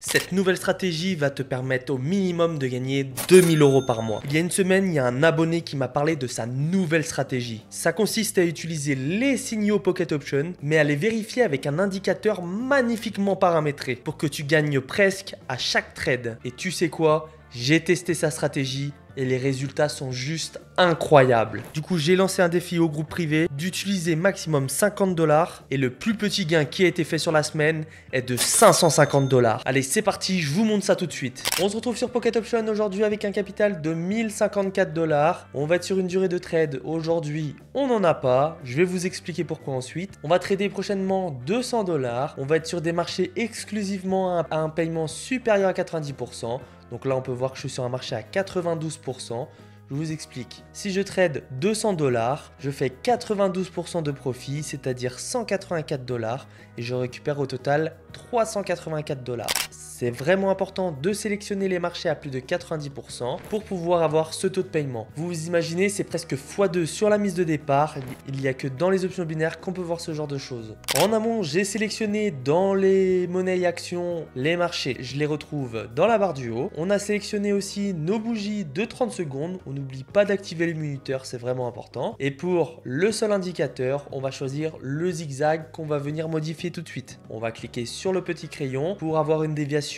Cette nouvelle stratégie va te permettre au minimum de gagner 2000 € par mois. Il y a une semaine, il y a un abonné qui m'a parlé de sa nouvelle stratégie. Ça consiste à utiliser les signaux Pocket Option, mais à les vérifier avec un indicateur magnifiquement paramétré pour que tu gagnes presque à chaque trade. Et tu sais quoi? J'ai testé sa stratégie et les résultats sont juste incroyables. Du coup, j'ai lancé un défi au groupe privé d'utiliser maximum 50 $ et le plus petit gain qui a été fait sur la semaine est de 550 $. Allez, c'est parti, je vous montre ça tout de suite. On se retrouve sur Pocket Option aujourd'hui avec un capital de 1054 $. On va être sur une durée de trade. Aujourd'hui, on n'en a pas. Je vais vous expliquer pourquoi ensuite. On va trader prochainement 200 $. On va être sur des marchés exclusivement à un paiement supérieur à 90%. Donc là, on peut voir que je suis sur un marché à 92%. Je vous explique. Si je trade 200 $, je fais 92% de profit, c'est-à-dire 184 $ et je récupère au total 384 $. C'est vraiment important de sélectionner les marchés à plus de 90% pour pouvoir avoir ce taux de paiement. Vous vous imaginez, c'est presque x2 sur la mise de départ. Il n'y a que dans les options binaires qu'on peut voir ce genre de choses. En amont, j'ai sélectionné dans les monnaies et actions les marchés. Je les retrouve dans la barre du haut. On a sélectionné aussi nos bougies de 30 secondes. On n'oublie pas d'activer le minuteur, c'est vraiment important. Et pour le seul indicateur, on va choisir le zigzag qu'on va venir modifier tout de suite. On va cliquer sur le petit crayon pour avoir une déviation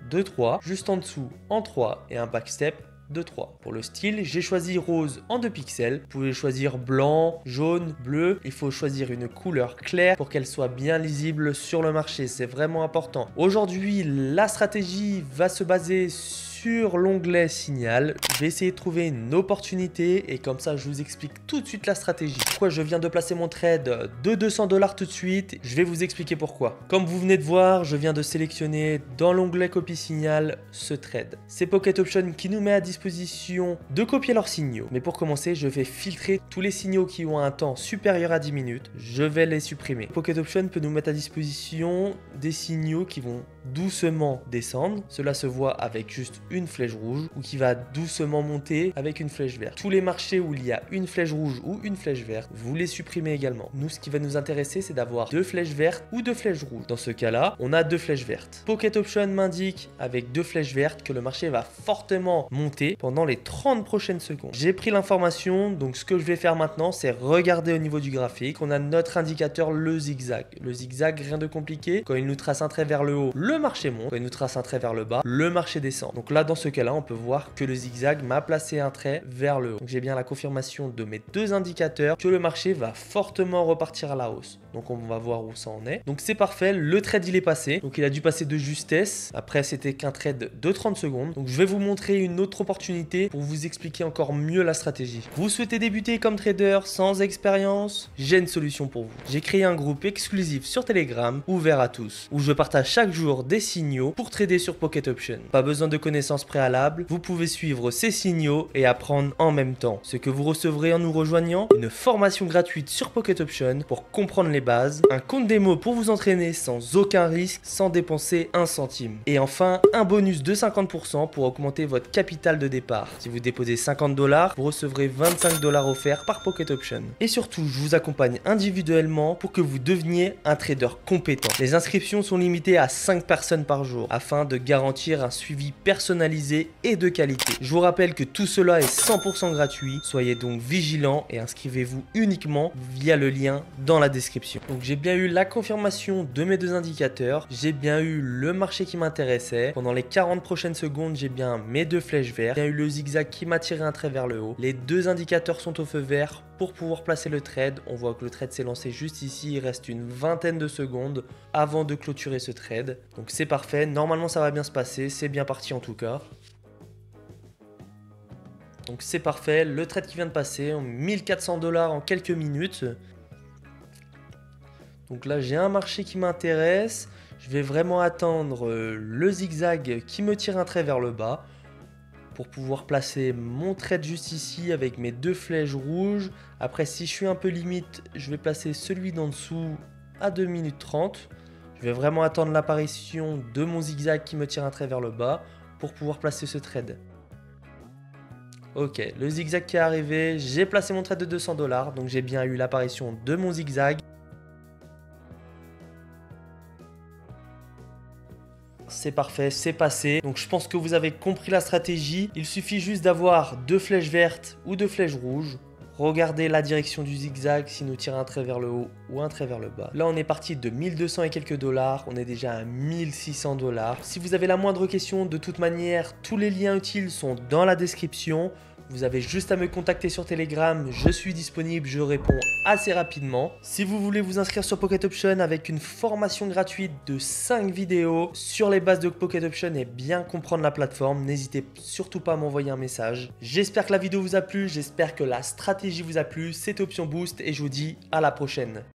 de 3, juste en dessous en 3 et un backstep de 3. Pour le style, j'ai choisi rose en 2 pixels. Vous pouvez choisir blanc, jaune, bleu. Il faut choisir une couleur claire pour qu'elle soit bien lisible sur le marché. C'est vraiment important. Aujourd'hui, la stratégie va se baser sur l'onglet signal. Je vais essayer de trouver une opportunité et comme ça je vous explique tout de suite la stratégie. Pourquoi je viens de placer mon trade de 200 $ tout de suite, je vais vous expliquer pourquoi. Comme vous venez de voir, je viens de sélectionner dans l'onglet copie signal ce trade. C'est Pocket Option qui nous met à disposition de copier leurs signaux. Mais pour commencer, je vais filtrer tous les signaux qui ont un temps supérieur à 10 minutes. Je vais les supprimer. Pocket Option peut nous mettre à disposition des signaux qui vont doucement descendre. Cela se voit avec juste une flèche rouge ou qui va doucement monter avec une flèche verte. Tous les marchés où il y a une flèche rouge ou une flèche verte, vous les supprimez également. Nous, ce qui va nous intéresser, c'est d'avoir deux flèches vertes ou deux flèches rouges. Dans ce cas-là, on a deux flèches vertes. Pocket Option m'indique avec deux flèches vertes que le marché va fortement monter pendant les 30 prochaines secondes. J'ai pris l'information, donc ce que je vais faire maintenant, c'est regarder au niveau du graphique. On a notre indicateur, le zigzag. Le zigzag, rien de compliqué. Quand il nous trace un trait vers le haut, le marché monte. Quand il nous trace un trait vers le bas, le marché descend. Donc là, dans ce cas-là, on peut voir que le zigzag m'a placé un trait vers le haut. Donc j'ai bien la confirmation de mes deux indicateurs que le marché va fortement repartir à la hausse. Donc on va voir où ça en est. Donc c'est parfait, le trade il est passé. Donc il a dû passer de justesse. Après c'était qu'un trade de 30 secondes. Donc je vais vous montrer une autre opportunité pour vous expliquer encore mieux la stratégie. Vous souhaitez débuter comme trader sans expérience? J'ai une solution pour vous. J'ai créé un groupe exclusif sur Telegram, ouvert à tous, où je partage chaque jour des signaux pour trader sur Pocket Option. Pas besoin de connaissances préalables, vous pouvez suivre ces signaux et apprendre en même temps. Ce que vous recevrez en nous rejoignant, une formation gratuite sur Pocket Option pour comprendre les bases, un compte démo pour vous entraîner sans aucun risque, sans dépenser un centime. Et enfin, un bonus de 50% pour augmenter votre capital de départ. Si vous déposez 50 $, vous recevrez 25 $ offerts par Pocket Option. Et surtout, je vous accompagne individuellement pour que vous deveniez un trader compétent. Les inscriptions sont limitées à 5 personnes par jour afin de garantir un suivi personnalisé et de qualité. Je vous rappelle que tout cela est 100% gratuit, soyez donc vigilants et inscrivez-vous uniquement via le lien dans la description. Donc j'ai bien eu la confirmation de mes deux indicateurs, j'ai bien eu le marché qui m'intéressait. Pendant les 40 prochaines secondes, j'ai bien mes deux flèches vertes, j'ai bien eu le zigzag qui m'a tiré un trait vers le haut. Les deux indicateurs sont au feu vert pour pouvoir placer le trade. On voit que le trade s'est lancé juste ici, il reste une vingtaine de secondes avant de clôturer ce trade. Donc c'est parfait, normalement ça va bien se passer, c'est bien parti en tout cas. Donc c'est parfait, le trade qui vient de passer, 1400 $ en quelques minutes. Donc là j'ai un marché qui m'intéresse, je vais vraiment attendre le zigzag qui me tire un trait vers le bas pour pouvoir placer mon trade juste ici avec mes deux flèches rouges. Après si je suis un peu limite, je vais placer celui d'en dessous à 2 minutes 30. Je vais vraiment attendre l'apparition de mon zigzag qui me tire un trait vers le bas pour pouvoir placer ce trade. Ok, le zigzag qui est arrivé, j'ai placé mon trade de 200 $, donc j'ai bien eu l'apparition de mon zigzag. c'est parfait, c'est passé. Donc je pense que vous avez compris la stratégie. Il suffit juste d'avoir 2 flèches vertes ou 2 flèches rouges. Regardez la direction du zigzag s'il nous tire un trait vers le haut ou un trait vers le bas. Là, on est parti de 1200 et quelques dollars. On est déjà à 1600 dollars. Si vous avez la moindre question, de toute manière, tous les liens utiles sont dans la description. Vous avez juste à me contacter sur Telegram, je suis disponible, je réponds assez rapidement. Si vous voulez vous inscrire sur Pocket Option avec une formation gratuite de 5 vidéos sur les bases de Pocket Option et bien comprendre la plateforme, n'hésitez surtout pas à m'envoyer un message. J'espère que la vidéo vous a plu, j'espère que la stratégie vous a plu, c'était Option Boost et je vous dis à la prochaine.